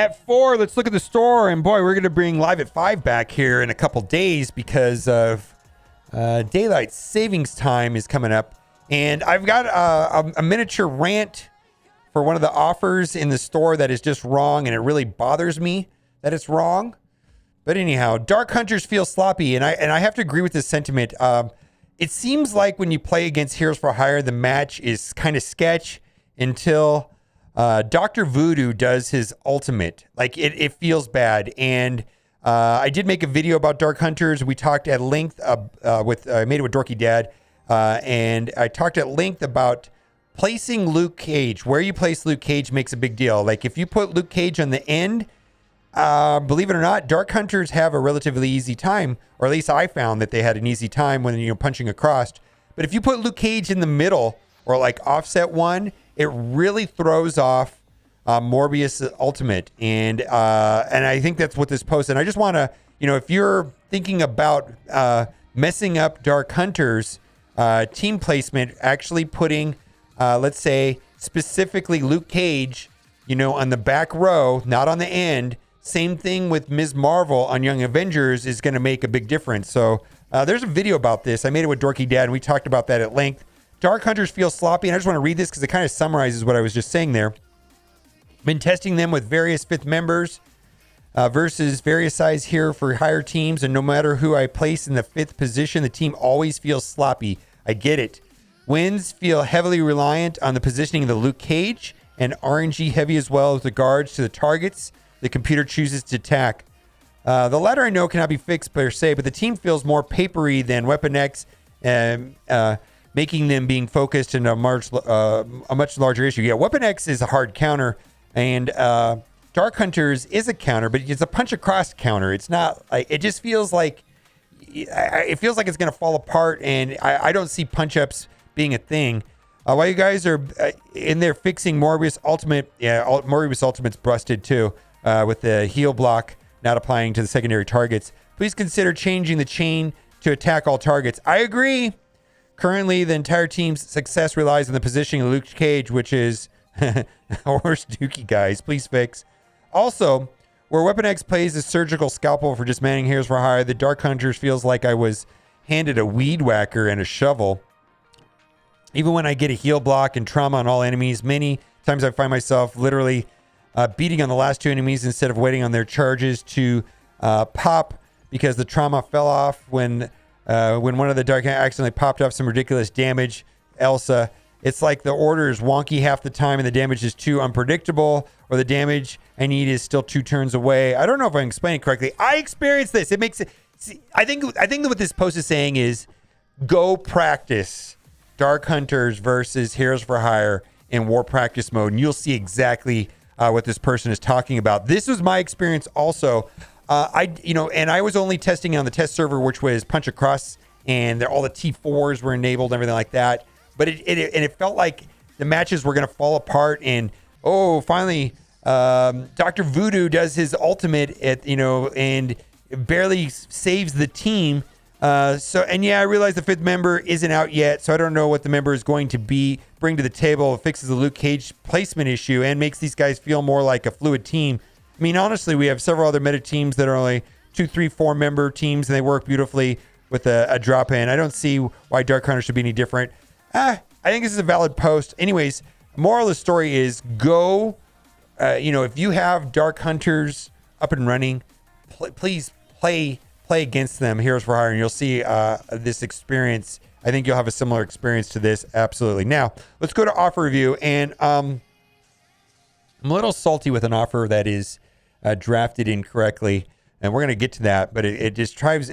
at 4, let's look at the store. And boy, we're going to bring Live at 5 back here in a couple days because of daylight savings time is coming up. And I've got a miniature rant for one of the offers in the store that is just wrong. And it really bothers me that it's wrong. But anyhow, Dark Hunters feel sloppy. And I have to agree with this sentiment. It seems like when you play against Heroes for Hire, the match is kind of sketch until Dr. Voodoo does his ultimate. Like it feels bad. And I did make a video about Dark Hunters. We talked at length I made it with Dorky Dad. And I talked at length about placing Luke Cage. Where you place Luke Cage makes a big deal. Like if you put Luke Cage on the end, believe it or not, Dark Hunters have a relatively easy time, or at least I found that they had an easy time when punching across. But if you put Luke Cage in the middle or like offset one, it really throws off Morbius ultimate, and I think that's what this post. And I just want to, if you're thinking about messing up Dark Hunters team placement, actually putting, let's say specifically Luke Cage, on the back row, not on the end. Same thing with Ms. Marvel on Young Avengers is going to make a big difference. So there's a video about this. I made it with Dorky Dad, and we talked about that at length. Dark Hunters feel sloppy, and I just want to read this because it kind of summarizes what I was just saying there. Been testing them with various 5th members versus various size here for higher teams, and no matter who I place in the 5th position, the team always feels sloppy. I get it. Wins feel heavily reliant on the positioning of the Luke Cage, and RNG heavy as well with regards to the targets the computer chooses to attack. The latter I know cannot be fixed per se, but the team feels more papery than Weapon X, making them being focused in a much larger issue. Yeah, Weapon X is a hard counter, and Dark Hunters is a counter, but it's a punch across counter. It's not like, it just feels like it's going to fall apart, and I don't see punch ups being a thing. While you guys are in there fixing Morbius Ultimate, Morbius Ultimate's busted too, with the heal block not applying to the secondary targets. Please consider changing the chain to attack all targets. I agree. Currently, the entire team's success relies on the positioning of Luke Cage, which is horse dookie, guys. Please fix. Also, where Weapon X plays a surgical scalpel for dismantling Heroes for Hire, the Dark Hunters feels like I was handed a weed whacker and a shovel. Even when I get a heal block and trauma on all enemies, many times I find myself literally beating on the last 2 enemies instead of waiting on their charges to pop because the trauma fell off when one of the Dark accidentally popped off some ridiculous damage. Elsa, it's like the order is wonky half the time and the damage is too unpredictable, or the damage I need is still 2 turns away. I don't know if I'm explaining it correctly. I experienced this. It makes it. See, I think what this post is saying is go practice Dark Hunters versus Heroes for Hire in war practice mode, and you'll see exactly what this person is talking about. This was my experience also. And I was only testing on the test server, which was punch across, and all the T4s were enabled, and everything like that. But it felt like the matches were going to fall apart, and finally, Dr. Voodoo does his ultimate and barely saves the team. I realize the 5th member isn't out yet, so I don't know what the member is going to bring to the table. It fixes the Luke Cage placement issue and makes these guys feel more like a fluid team. I mean, honestly, we have several other meta teams that are only 2, 3, 4 member teams, and they work beautifully with a drop in. I don't see why Dark Hunter should be any different. I think this is a valid post. Anyways, moral of the story is go. If you have Dark Hunters up and running, please play against them, Heroes for Hire, and you'll see this experience. I think you'll have a similar experience to this. Absolutely. Now, let's go to offer review. And I'm a little salty with an offer that is drafted incorrectly, and we're going to get to that, but it just drives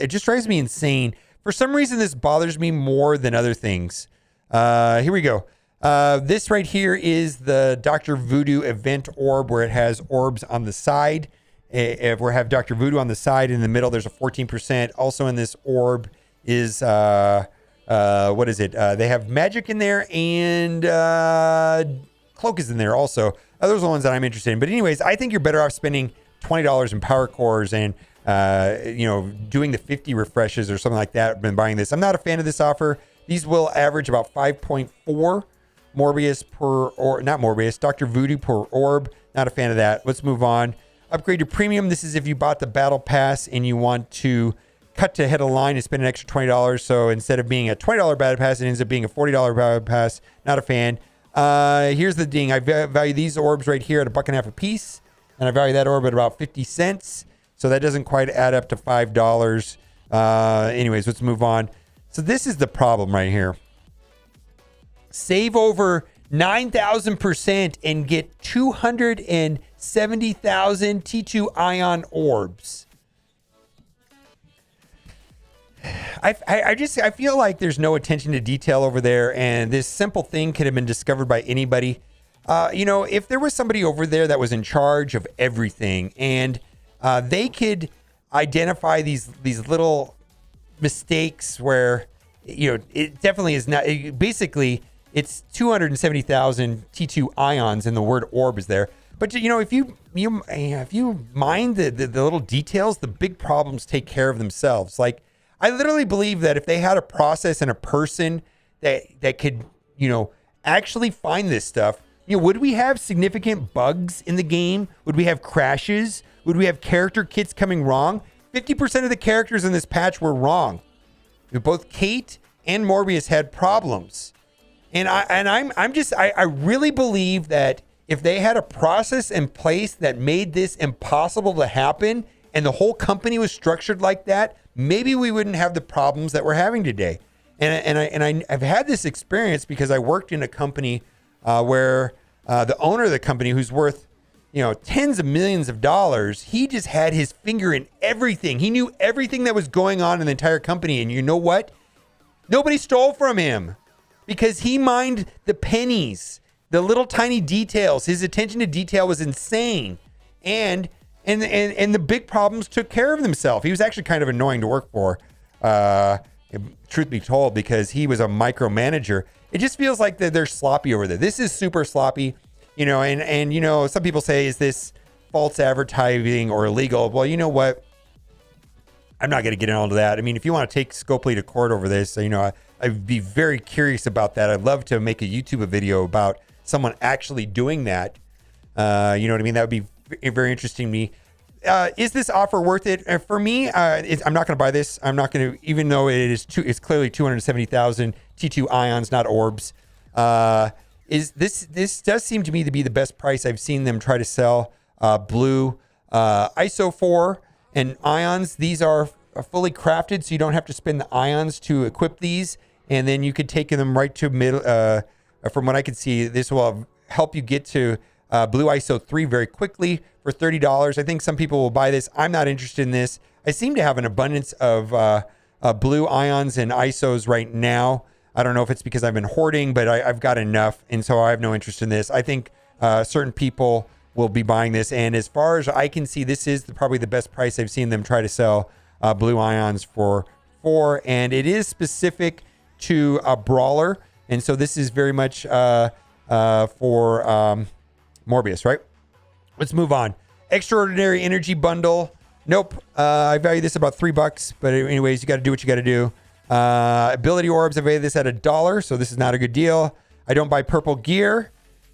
me insane. For some reason, this bothers me more than other things. Here we go. This right here is the Dr. Voodoo event orb, where it has orbs on the side. If we have Dr. Voodoo on the side, in the middle, there's a 14%. Also in this orb is, what is it? They have magic in there, and cloak is in there also. Those are the ones that I'm interested in. But anyways, I think you're better off spending $20 in power cores and, doing the 50 refreshes or something like that than buying this. I'm not a fan of this offer. These will average about 5.4 Morbius per, or not Morbius, Dr. Voodoo per orb. Not a fan of that. Let's move on. Upgrade to premium. This is if you bought the battle pass and you want to cut to head of line and spend an extra $20. So instead of being a $20 battle pass, it ends up being a $40 battle pass. Not a fan. Here's the ding. I value these orbs right here at $1.50 a piece. And I value that orb at about 50 cents. So that doesn't quite add up to $5. Anyways, let's move on. So this is the problem right here. Save over 9,000% and get 270,000 T2 ion orbs. I feel like there's no attention to detail over there, and this simple thing could have been discovered by anybody. If there was somebody over there that was in charge of everything, and they could identify these little mistakes where, it definitely is not. Basically, it's 270,000 T2 ions, and the word orb is there. But if you mind the little details, the big problems take care of themselves. Like, I literally believe that if they had a process and a person that could, actually find this stuff, would we have significant bugs in the game? Would we have crashes? Would we have character kits coming wrong? 50% of the characters in this patch were wrong. Both Kate and Morbius had problems. And I really believe that if they had a process in place that made this impossible to happen and the whole company was structured like that, maybe we wouldn't have the problems that we're having today. And I've had this experience because I worked in a company where the owner of the company, who's worth tens of millions of dollars, he just had his finger in everything. He knew everything that was going on in the entire company. And you know what? Nobody stole from him because he mined the pennies, the little tiny details. His attention to detail was insane. And the big problems took care of themselves. He was actually kind of annoying to work for, truth be told, because he was a micromanager. It just feels like they're sloppy over there. This is super sloppy, and some people say, is this false advertising or illegal? Well, you know what? I'm not going to get into that. I mean, if you want to take Scopely to court over this, I'd be very curious about that. I'd love to make a YouTube video about someone actually doing that. You know what I mean? That would be very interesting to me. Is this offer worth it? For me, I'm not going to buy this. I'm not going to, even though it's clearly 270,000 T2 ions, not orbs. This does seem to me to be the best price I've seen them try to sell. Blue ISO 4 and ions. These are fully crafted, so you don't have to spend the ions to equip these. And then you could take them right to middle. From what I can see, this will help you get to Blue ISO 3 very quickly for $30. I think some people will buy this. I'm not interested in this. I seem to have an abundance of blue ions and ISOs right now. I don't know if it's because I've been hoarding, but I've got enough, and so I have no interest in this. I think certain people will be buying this, and as far as I can see, this is probably the best price I've seen them try to sell blue ions for, and it is specific to a brawler, and so this is very much for Morbius, right? Let's move on. Extraordinary energy bundle. Nope. I value this about $3, but anyways, you got to do what you got to do. Ability orbs, I value this at $1, so this is not a good deal. I don't buy purple gear.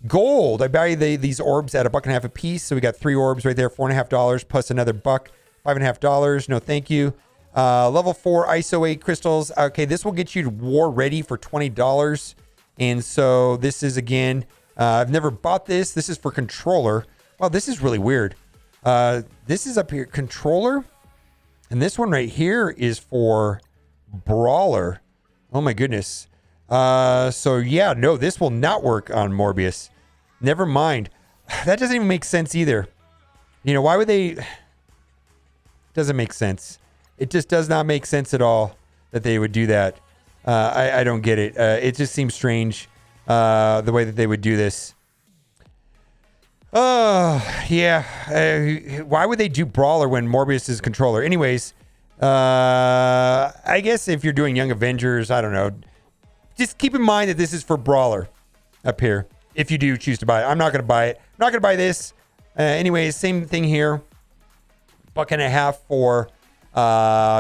Gold, I value these orbs at $1.50 a piece, so we got 3 orbs right there, $4.50 plus another $1, $5.50. No, thank you. Level 4 ISO 8 crystals. Okay, this will get you war ready for $20, and so this is again. I've never bought this. This is for controller. Wow, this is really weird. This is up here, controller. And this one right here is for brawler. Oh my goodness. So yeah, no, this will not work on Morbius. Never mind. That doesn't even make sense either. Why would they? Doesn't make sense. It just does not make sense at all that they would do that. I don't get it. It just seems strange. The way that they would do this. Oh, yeah. Why would they do brawler when Morbius is controller? Anyways, I guess if you're doing Young Avengers, I don't know. Just keep in mind that this is for brawler up here. If you do choose to buy it. I'm not going to buy it. I'm not going to buy this. Anyways, same thing here. $1.50 for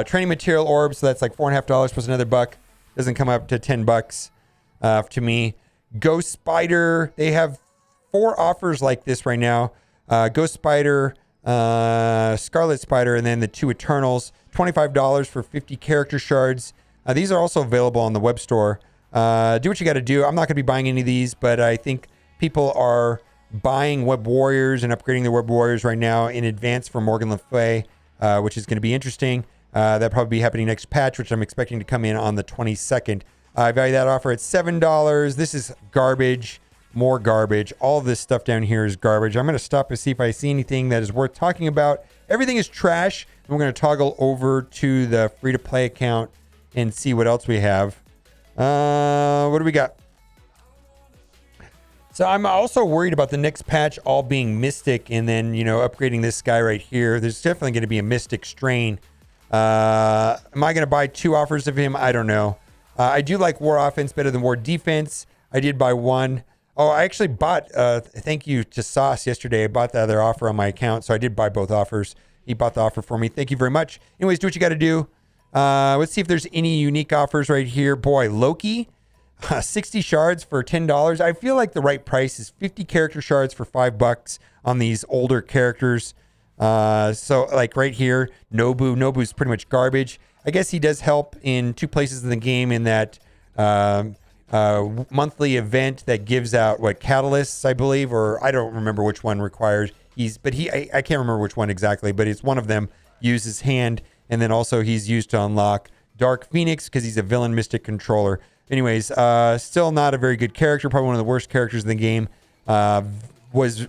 training material orbs. So that's like $4.50 plus another $1. Doesn't come up to $10 to me. Ghost Spider. They have 4 offers like this right now. Ghost Spider Scarlet Spider, and then the 2 Eternals. $25 for 50 character shards. These are also available on the web store. Do what you got to do. I'm not going to be buying any of these, but I think people are buying Web Warriors and upgrading their Web Warriors right now in advance for Morgan Le Fay, which is going to be interesting. That'll probably be happening next patch, which I'm expecting to come in on the 22nd. I value that offer at $7. This is garbage. More garbage. All of this stuff down here is garbage. I'm going to stop and see if I see anything that is worth talking about. Everything is trash. And we're going to toggle over to the free-to-play account and see what else we have. What do we got? So I'm also worried about the next patch all being Mystic and then, upgrading this guy right here. There's definitely going to be a Mystic strain. Am I going to buy 2 offers of him? I don't know. I do like War Offense better than War Defense. I did buy 1. Oh, I actually bought, thank you to Sauce yesterday. I bought the other offer on my account, so I did buy both offers. He bought the offer for me. Thank you very much. Anyways, do what you got to do. Let's see if there's any unique offers right here. Boy, Loki. 60 shards for $10. I feel like the right price is 50 character shards for $5 on these older characters. So like right here, Nobu's pretty much garbage. I guess he does help in 2 places in the game in that monthly event that gives out catalysts, I believe, or I don't remember which one requires. I can't remember which one exactly, but it's one of them. Uses hand, and then also he's used to unlock Dark Phoenix because he's a villain mystic controller. Anyways, still not a very good character. Probably one of the worst characters in the game. Was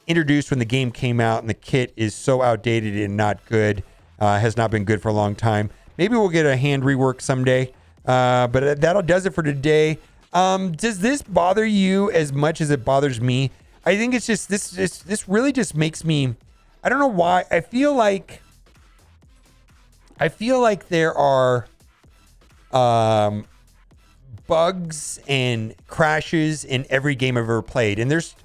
introduced when the game came out, and the kit is so outdated and not good. Has not been good for a long time. Maybe we'll get a hand rework someday. But that does it for today. Does this bother you as much as it bothers me? I think it's just this really just makes me. I don't know why. I feel like there are bugs and crashes in every game I've ever played, and there is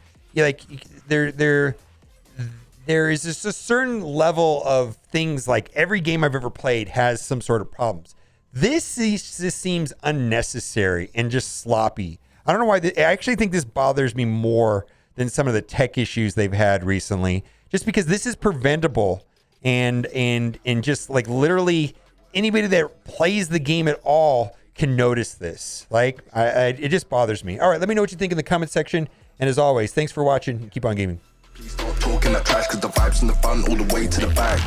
just a certain level of things. Like every game I've ever played has some sort of problems. This seems unnecessary and just sloppy. I don't know why. I actually think this bothers me more than some of the tech issues they've had recently, just because this is preventable and just like literally anybody that plays the game at all can notice this. Like, it just bothers me. All right, let me know what you think in the comment section. And as always, thanks for watching. Keep on gaming. Please start talking that trash, cause the vibes in the front all the way to the back.